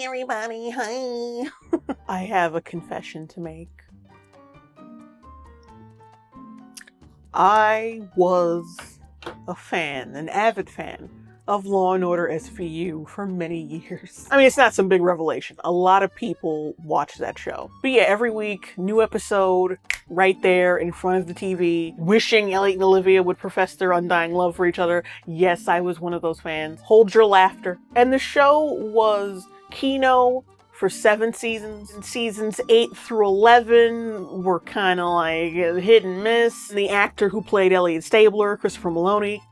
everybody, hi. I have a confession to make. I was a fan, an avid fan, of Law & Order SVU for many years. I mean, it's not some big revelation. A lot of people watch that show. But yeah, every week, new episode, right there in front of the TV, wishing Elliot and Olivia would profess their undying love for each other. Yes, I was one of those fans. Hold your laughter. And the show was Kino for 7 seasons. Seasons 8 through 11 were kind of like hit and miss. The actor who played Elliot Stabler, Christopher Maloney,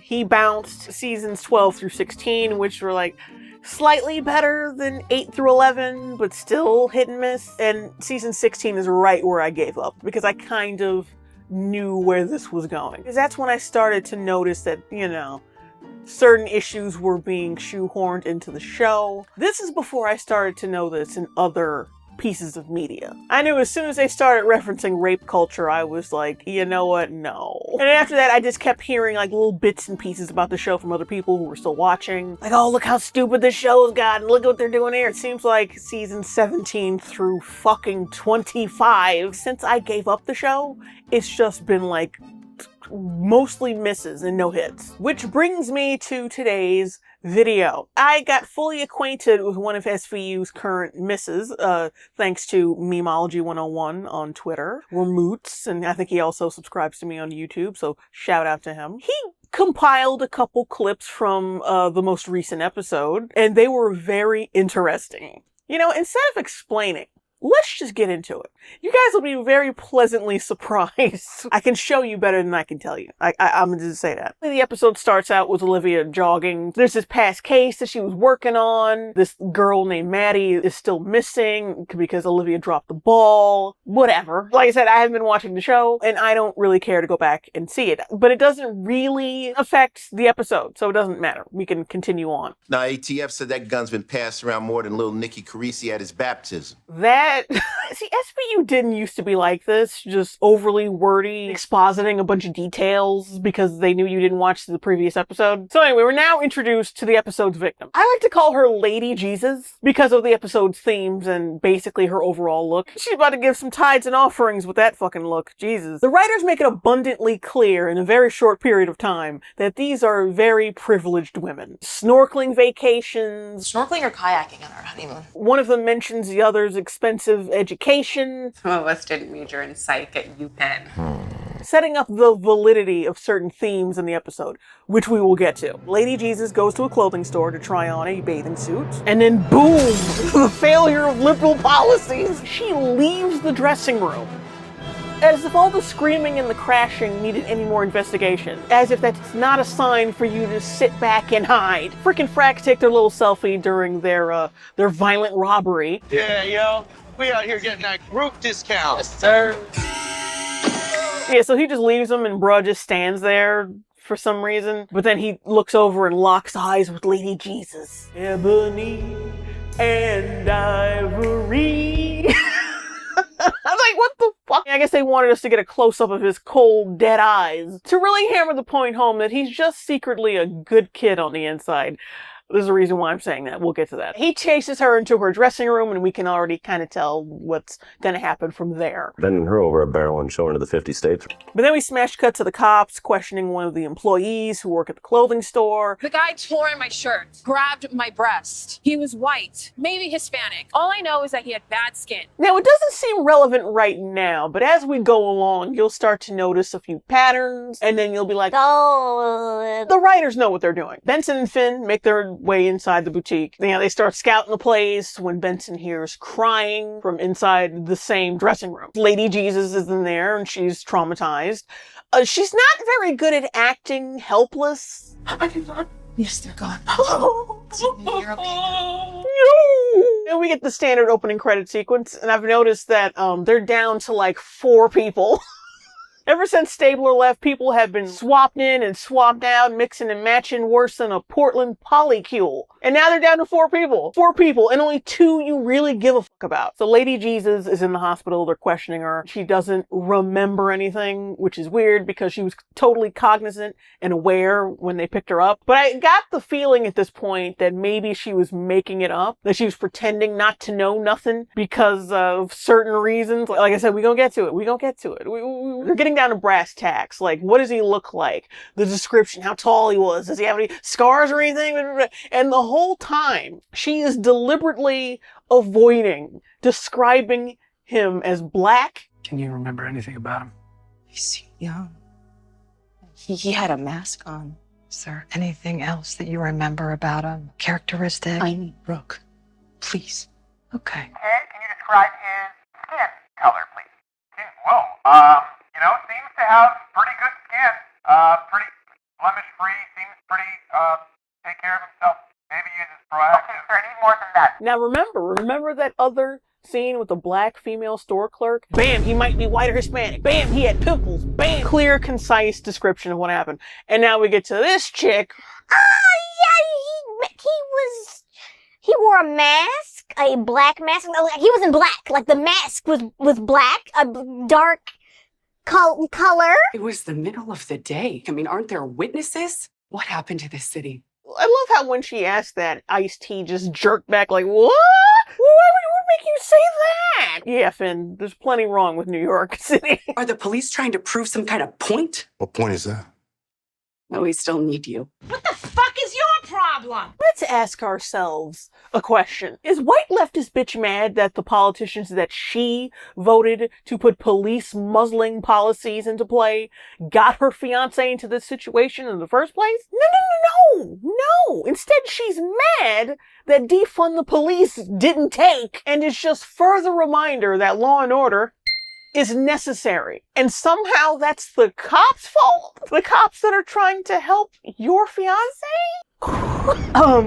he bounced. Seasons 12 through 16, which were like slightly better than 8 through 11, but still hit and miss. And season 16 is right where I gave up because I kind of knew where this was going. Because that's when I started to notice that, you know, certain issues were being shoehorned into the show. This is before I started to know this in other pieces of media. I knew as soon as they started referencing rape culture, I was like, you know what, no. And after that, I just kept hearing like little bits and pieces about the show from other people who were still watching. Like, oh, look how stupid this show's gotten, look at what they're doing here. It seems like season 17 through fucking 25, since I gave up the show, it's just been like mostly misses and no hits. Which brings me to today's video. I got fully acquainted with one of SVU's current misses, thanks to Memology 101 on Twitter, or Moots, and I think he also subscribes to me on YouTube, so shout out to him. He compiled a couple clips from the most recent episode, and they were very interesting. You know, instead of explaining, let's just get into it. You guys will be very pleasantly surprised. I can show you better than I can tell you. I'm gonna just say that. The episode starts out with Olivia jogging. There's this past case that she was working on. This girl named Maddie is still missing because Olivia dropped the ball. Whatever. Like I said, I haven't been watching the show, and I don't really care to go back and see it. But it doesn't really affect the episode, so it doesn't matter. We can continue on. Now, ATF said that gun's been passed around more than little Nicky Carisi at his baptism. See, SVU didn't used to be like this, just overly wordy, expositing a bunch of details because they knew you didn't watch the previous episode. So anyway, we're now introduced to the episode's victim. I like to call her Lady Jesus because of the episode's themes and basically her overall look. She's about to give some tithes and offerings with that fucking look. Jesus. The writers make it abundantly clear in a very short period of time that these are very privileged women. Snorkeling vacations. Snorkeling or kayaking on our honeymoon. One of them mentions the other's expensive education. Some of us didn't major in psych at UPenn. Setting up the validity of certain themes in the episode, which we will get to. Lady Jesus goes to a clothing store to try on a bathing suit, and then boom, the failure of liberal policies. She leaves the dressing room. As if all the screaming and the crashing needed any more investigation. As if that's not a sign for you to sit back and hide. Frickin' fracks take their little selfie during their violent robbery. Yeah, yo, we out here getting that group discount. Yes, sir. Yeah, so he just leaves them and bruh just stands there for some reason. But then he looks over and locks eyes with Lady Jesus. Ebony and ivory. I was like, what the fuck? I guess they wanted us to get a close-up of his cold, dead eyes to really hammer the point home that he's just secretly a good kid on the inside. There's a reason why I'm saying that. We'll get to that. He chases her into her dressing room, and we can already kind of tell what's going to happen from there. Bending her over a barrel and showing her the 50 states. But then we smash cut to the cops questioning one of the employees who work at the clothing store. The guy tore in my shirt, grabbed my breast. He was white, maybe Hispanic. All I know is that he had bad skin. Now, it doesn't seem relevant right now, but as we go along, you'll start to notice a few patterns, and then you'll be like, oh, the writers know what they're doing. Benson and Finn make their way inside the boutique. You know, they start scouting the place when Benson hears crying from inside the same dressing room. Lady Jesus is in there and she's traumatized. She's not very good at acting helpless. Yes, they're gone. You're okay. And we get the standard opening credit sequence, and I've noticed that they're down to like 4 people. Ever since Stabler left, people have been swapped in and swapped out, mixing and matching worse than a Portland polycule. And now they're down to 4 people. 4 people, and only 2 you really give a fuck about. So Lady Jesus is in the hospital. They're questioning her. She doesn't remember anything, which is weird because she was totally cognizant and aware when they picked her up. But I got the feeling at this point that maybe she was making it up, that she was pretending not to know nothing because of certain reasons. Like I said, we gonna get to it. We're getting down to brass tacks. Like, what does he look like? The description, how tall he was. Does he have any scars or anything? And the whole time, she is deliberately avoiding describing him as black. Can you remember anything about him? He seemed young. He had a mask on. Is there anything else that you remember about him? Characteristic? I need Brooke. Please. Okay. Ted, can you describe his skin color, please? Whoa. Seems to have pretty good skin. Pretty blemish-free. Seems pretty, take care of himself. Maybe uses proactive. Okay, sir, I need more than that. Now remember that other scene with the black female store clerk? Bam, he might be white or Hispanic. Bam, he had pimples. Bam, clear, concise description of what happened. And now we get to this chick. Yeah, he wore a mask, a black mask. He was in black, like the mask was black, a dark color. It was the middle of the day. I mean, aren't there witnesses? What happened to this city? I love how when she asked that, Ice-T just jerked back like, what? Why would make you say that? Yeah, Finn, there's plenty wrong with New York City. Are the police trying to prove some kind of point? What point is that? No, we still need you. What the fuck is your problem? Let's ask ourselves a question. Is white leftist bitch mad that the politicians that she voted to put police muzzling policies into play got her fiancé into this situation in the first place? No. Instead, she's mad that defund the police didn't take, and it's just further reminder that law and order is necessary. And somehow that's the cops' fault? The cops that are trying to help your fiancé?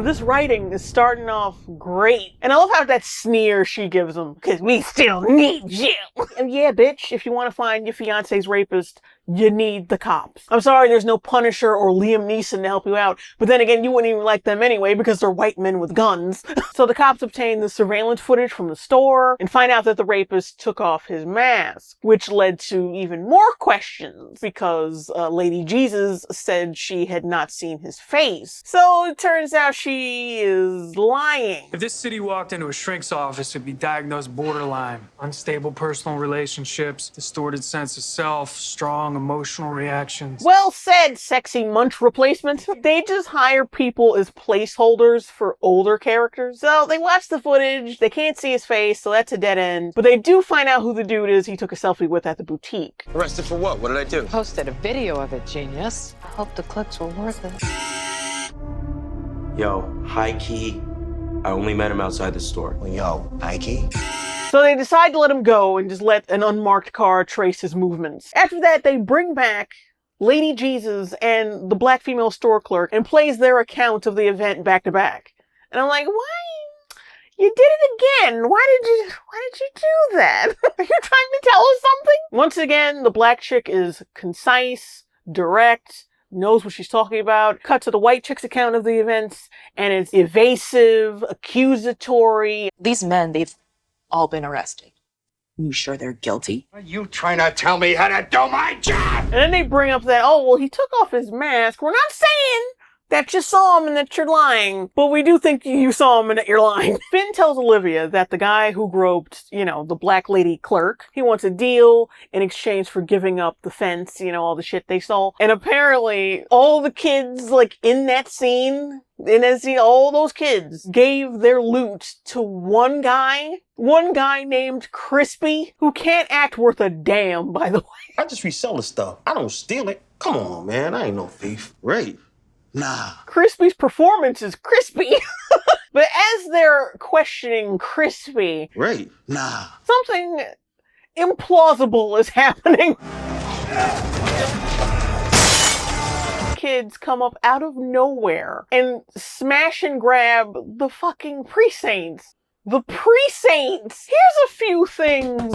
This writing is starting off great. And I love how that sneer she gives him, because we still need you. And yeah, bitch, if you want to find your fiancé's rapist, you need the cops. I'm sorry there's no Punisher or Liam Neeson to help you out, but then again, you wouldn't even like them anyway because they're white men with guns. So the cops obtain the surveillance footage from the store and find out that the rapist took off his mask, which led to even more questions because Lady Jesus said she had not seen his face. So it turns out she is lying. If this city walked into a shrink's office, it'd be diagnosed borderline. Unstable personal relationships, distorted sense of self, strong emotional reactions. Well said, sexy munch replacement. They just hire people as placeholders for older characters. So they watch the footage, they can't see his face, so that's a dead end. But they do find out who the dude is he took a selfie with at the boutique. Arrested for what? What did I do? Posted a video of it, genius. I hope the clicks were worth it. Yo, high key, I only met him outside the store. Yo, Ike? So they decide to let him go and just let an unmarked car trace his movements. After that, they bring back Lady Jesus and the black female store clerk and plays their account of the event back to back. And I'm like, why? You did it again. Why did you do that? Are you trying to tell us something? Once again, the black chick is concise, direct, knows what she's talking about. Cut to the white chick's account of the events, and it's evasive, accusatory. These men, they've all been arrested. You sure they're guilty? Are you trying to tell me how to do my job? And then they bring up that, oh, well, he took off his mask. We're not saying that you saw him and that you're lying, but we do think you saw him and that you're lying. Finn tells Olivia that the guy who groped, the black lady clerk, he wants a deal in exchange for giving up the fence, all the shit they stole. And apparently, all the kids, in that scene, all those kids gave their loot to one guy named Crispy, who can't act worth a damn, by the way. I just resell the stuff. I don't steal it. Come on, man. I ain't no thief. Right. Nah. Crispy's performance is crispy. But as they're questioning Crispy, right. Nah. Something implausible is happening. Kids come up out of nowhere and smash and grab the fucking precincts. The precincts! Here's a few things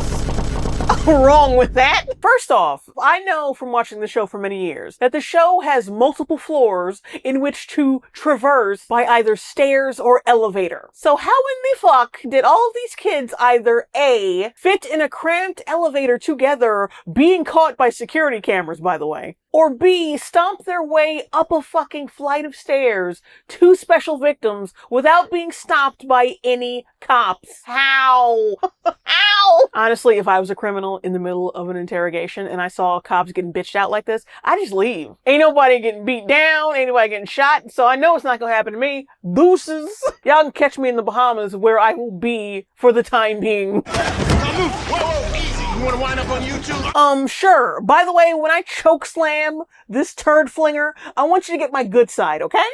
wrong with that? First off, I know from watching the show for many years that the show has multiple floors in which to traverse by either stairs or elevator. So how in the fuck did all of these kids either A, fit in a cramped elevator together, being caught by security cameras, by the way, or B, stomp their way up a fucking flight of stairs to special victims without being stopped by any cops? How? How? Honestly, if I was a criminal in the middle of an interrogation and I saw cops getting bitched out like this, I'd just leave. Ain't nobody getting beat down, ain't nobody getting shot, so I know it's not gonna happen to me. Deuces. Y'all can catch me in the Bahamas where I will be for the time being. Whoa, easy. You wanna wind up on YouTube? Sure. By the way, when I choke slam this turd flinger, I want you to get my good side, okay?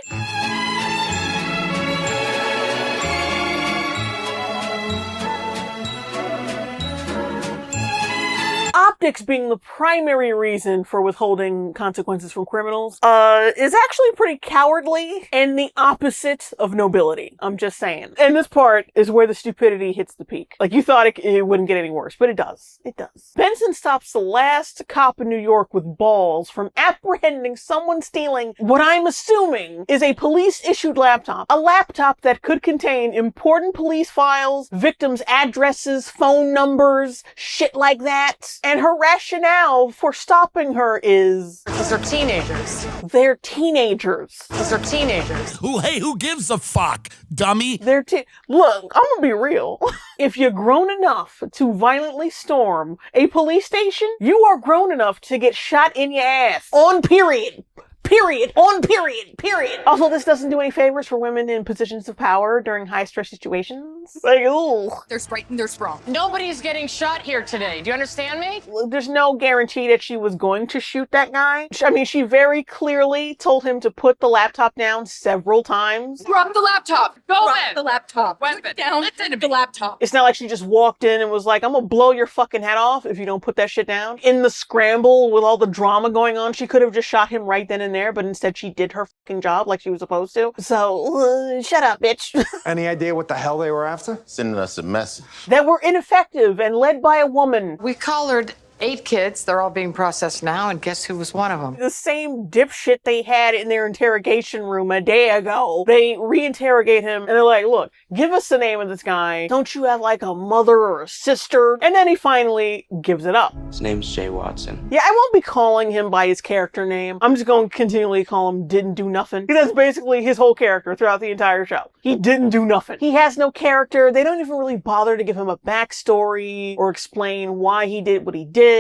Optics being the primary reason for withholding consequences from criminals, is actually pretty cowardly and the opposite of nobility. I'm just saying. And this part is where the stupidity hits the peak. Like, you thought it wouldn't get any worse, but it does. It does. Benson stops the last cop in New York with balls from apprehending someone stealing what I'm assuming is a police-issued laptop. A laptop that could contain important police files, victims' addresses, phone numbers, shit like that. And her rationale for stopping her is... Because they're teenagers. They're teenagers. Because they're teenagers. Who gives a fuck, dummy? Look, I'm gonna be real. If you're grown enough to violently storm a police station, you are grown enough to get shot in your ass. On period. Period. On period. Period. Also, this doesn't do any favors for women in positions of power during high-stress situations. Like, ooh. They're right and they're strong. Nobody's getting shot here today. Do you understand me? There's no guarantee that she was going to shoot that guy. I mean, she very clearly told him to put the laptop down several times. Drop the laptop. Drop the laptop. Weapon. Down the laptop. It's not like she just walked in and was like, I'm gonna blow your fucking head off if you don't put that shit down. In the scramble with all the drama going on, she could have just shot him right then and there, but instead she did her fucking job like she was supposed to. So, shut up, bitch. Any idea what the hell they were after? Sending us a message. That were ineffective and led by a woman. We collared 8 kids. They're all being processed now, and guess who was one of them? The same dipshit they had in their interrogation room a day ago. They re-interrogate him, and they're like, look, give us the name of this guy. Don't you have, like, a mother or a sister? And then he finally gives it up. His name's Jay Watson. Yeah, I won't be calling him by his character name. I'm just going to continually call him Didn't Do Nothing. Because that's basically his whole character throughout the entire show. He didn't do nothing. He has no character. They don't even really bother to give him a backstory or explain why he did what he did.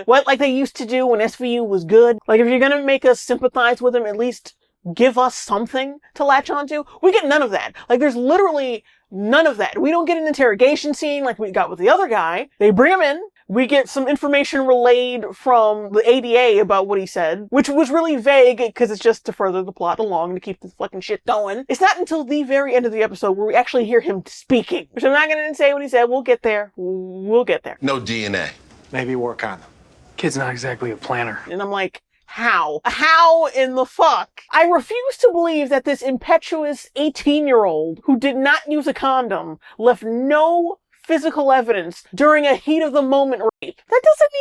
What, like they used to do when SVU was good? Like, if you're gonna make us sympathize with him, at least give us something to latch onto. We get none of that. Like, there's literally none of that. We don't get an interrogation scene like we got with the other guy. They bring him in. We get some information relayed from the ADA about what he said, which was really vague because it's just to further the plot along to keep this fucking shit going. It's not until the very end of the episode where we actually hear him speaking, which I'm not going to say what he said. We'll get there. We'll get there. No DNA. Maybe work on them. Kid's not exactly a planner. And I'm like, how? How in the fuck? I refuse to believe that this impetuous 18-year-old who did not use a condom left no physical evidence during a heat of the moment rape. That doesn't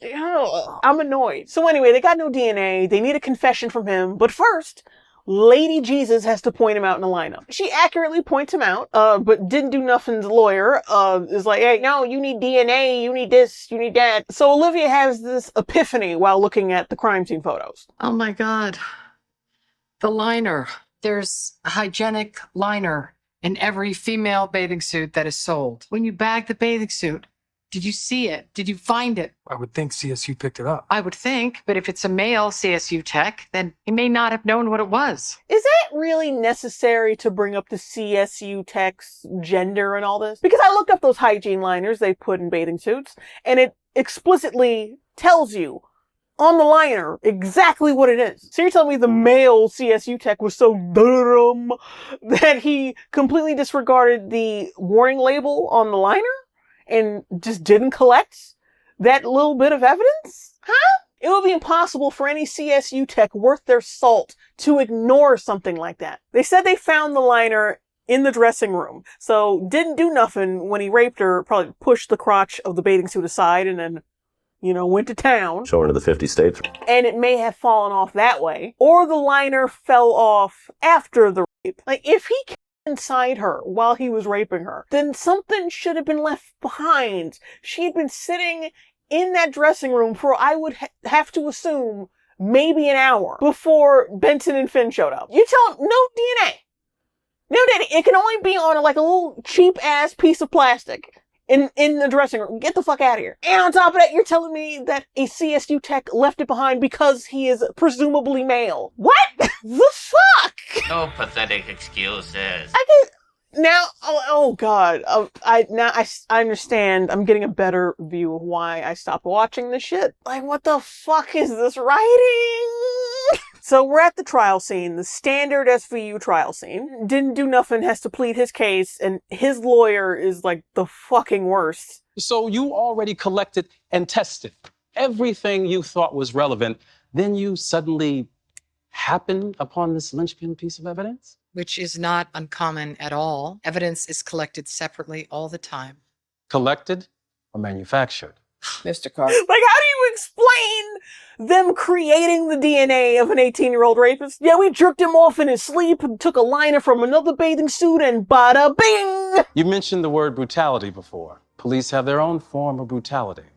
even, I'm annoyed. So anyway, they got no DNA. They need a confession from him. But first, Lady Jesus has to point him out in a lineup. She accurately points him out, but Didn't Do Nothing's lawyer, is like, hey, no, you need DNA, you need this, you need that. So Olivia has this epiphany while looking at the crime scene photos. Oh my God. The liner. There's a hygienic liner in every female bathing suit that is sold. When you bag the bathing suit, did you see it? Did you find it? I would think CSU picked it up. I would think, but if it's a male CSU tech, then he may not have known what it was. Is it really necessary to bring up the CSU tech's gender and all this? Because I looked up those hygiene liners they put in bathing suits, and it explicitly tells you on the liner exactly what it is. So you're telling me the male CSU tech was so dumb that he completely disregarded the warning label on the liner? And just didn't collect that little bit of evidence? Huh? It would be impossible for any CSU tech worth their salt to ignore something like that. They said they found the liner in the dressing room. So didn't do nothing when he raped her, probably pushed the crotch of the bathing suit aside and then, went to town. Showing to the 50 states. And it may have fallen off that way. Or the liner fell off after the rape. Like, if he came inside her while he was raping her, then something should have been left behind. She had been sitting in that dressing room for, I would have to assume, maybe an hour before Benson and Finn showed up. You tell him, no DNA. No DNA. It can only be on a little cheap-ass piece of plastic in the dressing room. Get the fuck out of here. And on top of that, you're telling me that a CSU tech left it behind because he is presumably male. What the fuck? No pathetic excuses. Now, oh god, I understand. I'm getting a better view of why I stopped watching this shit. Like, what the fuck is this writing? So we're at the trial scene, the standard SVU trial scene. Didn't do nothing, has to plead his case, and his lawyer is like the fucking worst. So you already collected and tested everything you thought was relevant. Then you suddenly happen upon this linchpin piece of evidence? Which is not uncommon at all. Evidence is collected separately all the time. Collected or manufactured? Mr. Carr. Like, how do you explain them creating the DNA of an 18-year-old rapist? Yeah, we jerked him off in his sleep, took a liner from another bathing suit, and bada bing! You mentioned the word brutality before. Police have their own form of brutality,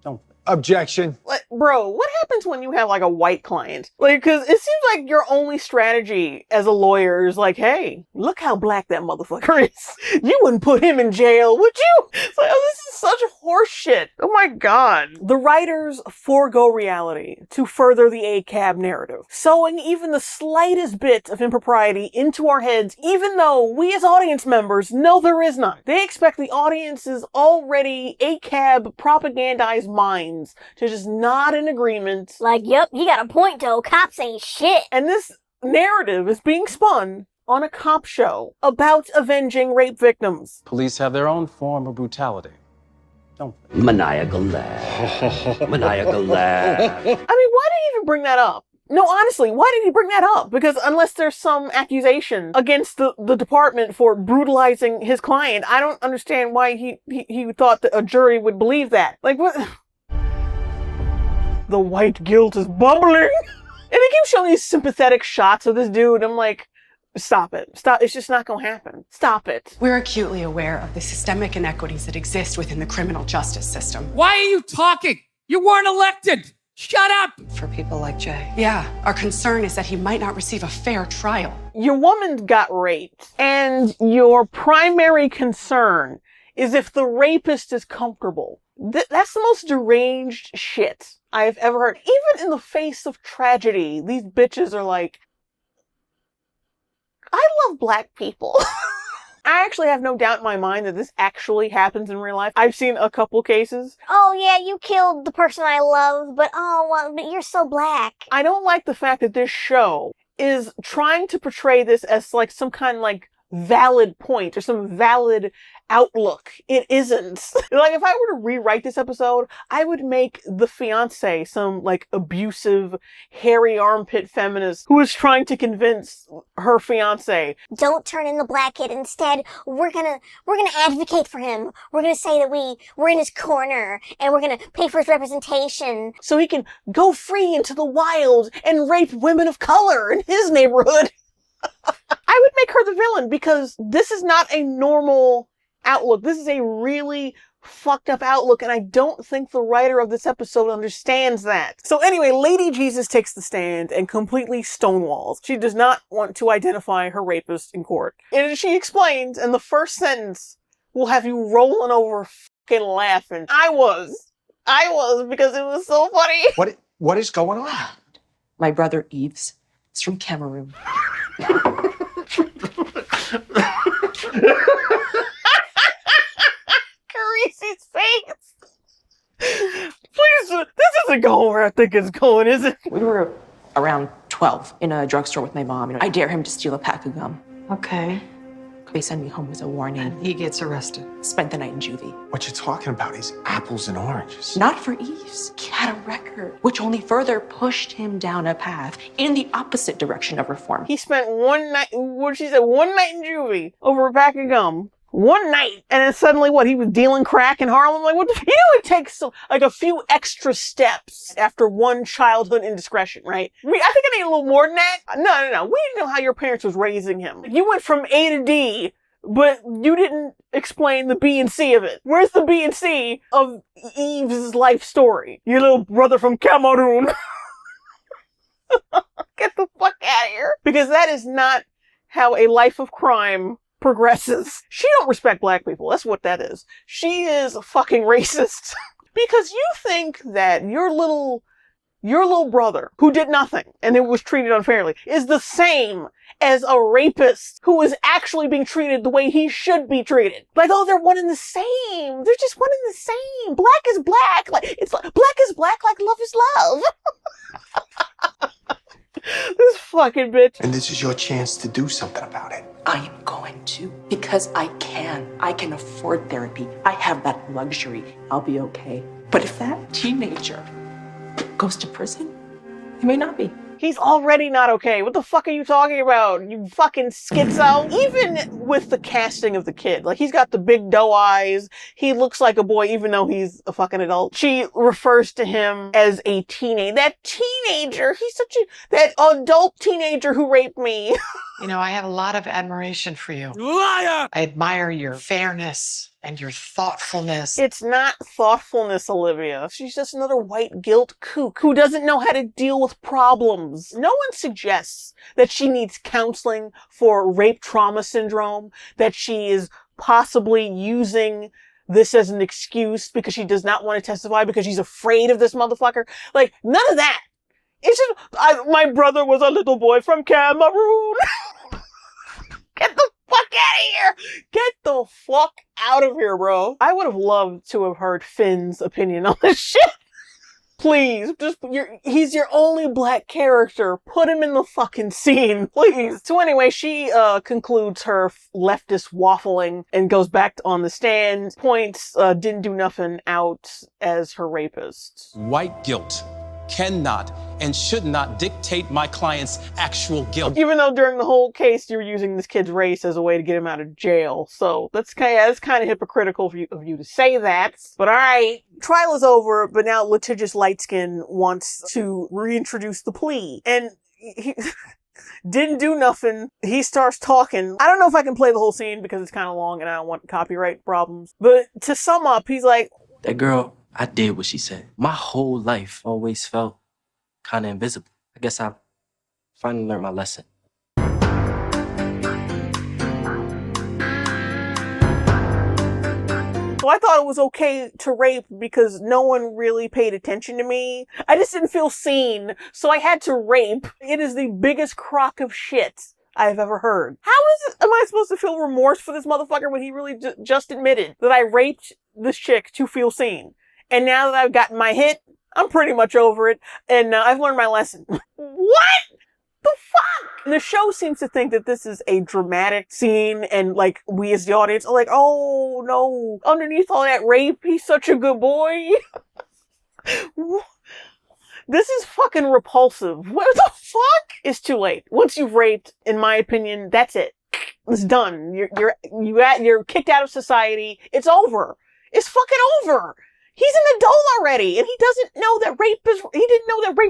don't they? Objection. Like, bro, what happens when you have a white client? Like, because it seems like your only strategy as a lawyer is like, hey, look how black that motherfucker is. You wouldn't put him in jail, would you? It's like, oh, this is such horse shit. Oh my god. The writers forego reality to further the ACAB narrative, sowing even the slightest bit of impropriety into our heads, even though we as audience members know there is none. They expect the audience's already ACAB propagandized minds to just nod in agreement. Like, yep, you got a point, though. Cops ain't shit. And this narrative is being spun on a cop show about avenging rape victims. Police have their own form of brutality, don't they? Maniacal laugh. Maniacal laugh. I mean, why did he even bring that up? No, honestly, why did he bring that up? Because unless there's some accusation against the department for brutalizing his client, I don't understand why he thought that a jury would believe that. Like, what? The white guilt is bubbling. And they keep showing these sympathetic shots of this dude. I'm like, stop it. Stop. It's just not going to happen. Stop it. We're acutely aware of the systemic inequities that exist within the criminal justice system. Why are you talking? You weren't elected. Shut up. For people like Jay. Yeah, our concern is that he might not receive a fair trial. Your woman got raped, and your primary concern is if the rapist is comfortable. That's the most deranged shit I've ever heard. Even in the face of tragedy, these bitches are like, I love black people. I actually have no doubt in my mind that this actually happens in real life. I've seen a couple cases. Oh yeah, you killed the person I love, but but you're so black. I don't like the fact that this show is trying to portray this as some kind of valid point or some valid outlook. It isn't. If I were to rewrite this episode, I would make the fiance some abusive, hairy armpit feminist who is trying to convince her fiance, don't turn in the black kid. Instead, we're gonna advocate for him. We're gonna say that we're in his corner and we're gonna pay for his representation so he can go free into the wild and rape women of color in his neighborhood. I would make her the villain because this is not a normal outlook. This is a really fucked up outlook, and I don't think the writer of this episode understands that. So anyway, Lady Jesus takes the stand and completely stonewalls. She does not want to identify her rapist in court. And she explains, and the first sentence will have you rolling over fucking laughing. I was, because it was so funny. What is going on? My brother Yves is from Cameroon. Carisi's face. Please, this isn't going where I think it's going, is it? We were around 12 in a drugstore with my mom. I dare him to steal a pack of gum. Okay. They send me home with a warning. And he gets arrested. Spent the night in juvie. What you're talking about is apples and oranges. Not for Eves. He had a record, which only further pushed him down a path in the opposite direction of reform. He spent one night, what she said, one night in juvie over a pack of gum. One night, and then suddenly, he was dealing crack in Harlem? Like, what the, it takes, like, a few extra steps after one childhood indiscretion, right? I think I need a little more than that. No. We didn't know how your parents was raising him. You went from A to D, but you didn't explain the B and C of it. Where's the B and C of Eve's life story? Your little brother from Cameroon. Get the fuck out of here. Because that is not how a life of crime progresses. She don't respect black people. That's what that is. She is fucking racist. Because you think that your little brother, who did nothing and it was treated unfairly, is the same as a rapist who is actually being treated the way he should be treated. Like, oh, they're one and the same. They're just one and the same. Black is black. Like, it's like, black is black like love is love. This fucking bitch. And this is your chance to do something about it. I am going to, because I can. I can afford therapy. I have that luxury. I'll be okay. But if that teenager goes to prison, he may not be. He's already not okay. What the fuck are you talking about? You fucking schizo. Even with the casting of the kid, like, he's got the big doe eyes. He looks like a boy even though he's a fucking adult. She refers to him as a teenager. That teenager, that adult teenager who raped me. You know, I have a lot of admiration for you. Liar! I admire your fairness and your thoughtfulness. It's not thoughtfulness, Olivia. She's just another white guilt kook who doesn't know how to deal with problems. No one suggests that she needs counseling for rape trauma syndrome, that she is possibly using this as an excuse because she does not want to testify because she's afraid of this motherfucker. Like, none of that. It's just, my brother was a little boy from Cameroon. Get the fuck out of here! Get the fuck out of here, bro. I would have loved to have heard Finn's opinion on this shit. Please, he's your only black character. Put him in the fucking scene, please. So anyway, she concludes her leftist waffling and goes back on the stand, points didn't do nothing out as her rapist. White guilt cannot and should not dictate my client's actual guilt. Even though during the whole case you were using this kid's race as a way to get him out of jail. So that's kind of hypocritical of you to say that. But alright, trial is over, but now litigious lightskin wants to reintroduce the plea. And he didn't do nothing. He starts talking. I don't know if I can play the whole scene because it's kind of long and I don't want copyright problems. But to sum up, he's like, that girl, I did what she said. My whole life always felt kind of invisible. I guess I finally learned my lesson. So I thought it was okay to rape because no one really paid attention to me. I just didn't feel seen, so I had to rape. It is the biggest crock of shit I've ever heard. Am I supposed to feel remorse for this motherfucker when he really just admitted that I raped this chick to feel seen? And now that I've gotten my hit, I'm pretty much over it, and I've learned my lesson. What the fuck? The show seems to think that this is a dramatic scene, and like we as the audience are like, oh no, underneath all that rape, he's such a good boy. This is fucking repulsive. What the fuck? It's too late. Once you've raped, in my opinion, that's it. It's done. You're kicked out of society. It's over. It's fucking over. He's an adult already, and he didn't know that rape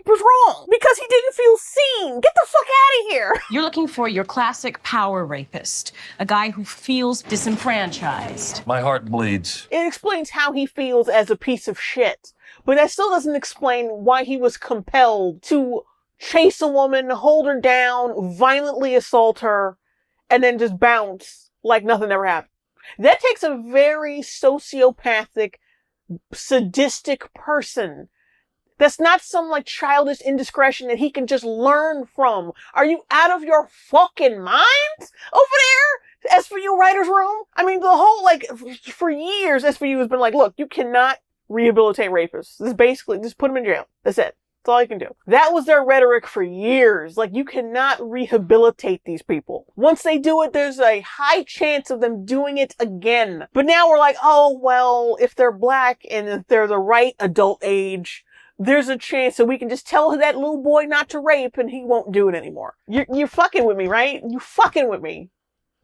was wrong because he didn't feel seen. Get the fuck out of here. You're looking for your classic power rapist, a guy who feels disenfranchised. My heart bleeds. It explains how he feels as a piece of shit, but that still doesn't explain why he was compelled to chase a woman, hold her down, violently assault her, and then just bounce like nothing ever happened. That takes a very sociopathic, sadistic person. That's not some like childish indiscretion that he can just learn from. Are you out of your fucking minds over there? SVU writer's room? I mean, the whole, for years, SVU has been like, look, you cannot rehabilitate rapists. This is basically, just put them in jail. That's it. That's all you can do. That was their rhetoric for years. Like, you cannot rehabilitate these people. Once they do it, there's a high chance of them doing it again. But now we're like, oh, well, if they're black and if they're the right adult age, there's a chance that we can just tell that little boy not to rape and he won't do it anymore. You're fucking with me, right? You fucking with me.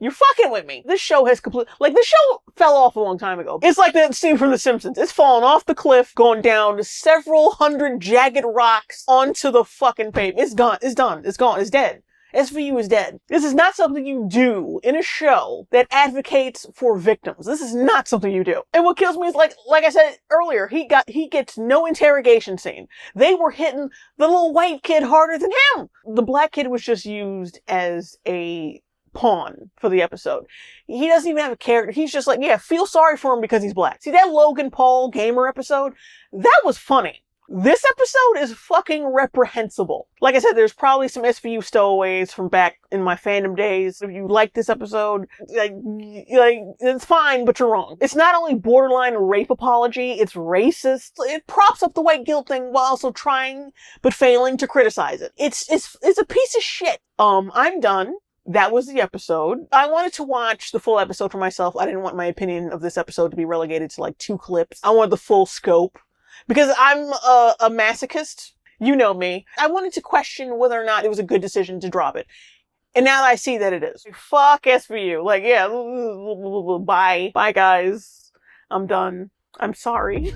You're fucking with me. This show has this show fell off a long time ago. It's like that scene from The Simpsons. It's fallen off the cliff, going down several hundred jagged rocks onto the fucking pavement. It's gone. It's done. It's gone. It's dead. SVU is dead. This is not something you do in a show that advocates for victims. This is not something you do. And what kills me is like I said earlier, he gets no interrogation scene. They were hitting the little white kid harder than him. The black kid was just used as a pawn for the episode. He doesn't even have a character. He's just like, yeah, feel sorry for him because he's black. See, that Logan Paul gamer episode, that was funny. This episode is fucking reprehensible. Like I said, there's probably some SVU stowaways from back in my fandom days. If you like this episode, like it's fine, but you're wrong. It's not only borderline rape apology, it's racist. It props up the white guilt thing while also trying but failing to criticize it. It's a piece of shit. I'm done. That was the episode. I wanted to watch the full episode for myself. I didn't want my opinion of this episode to be relegated to like 2 clips. I wanted the full scope. Because I'm a masochist. You know me. I wanted to question whether or not it was a good decision to drop it. And now that I see that it is. Fuck SVU. Like, yeah, bye. Bye, guys. I'm done. I'm sorry.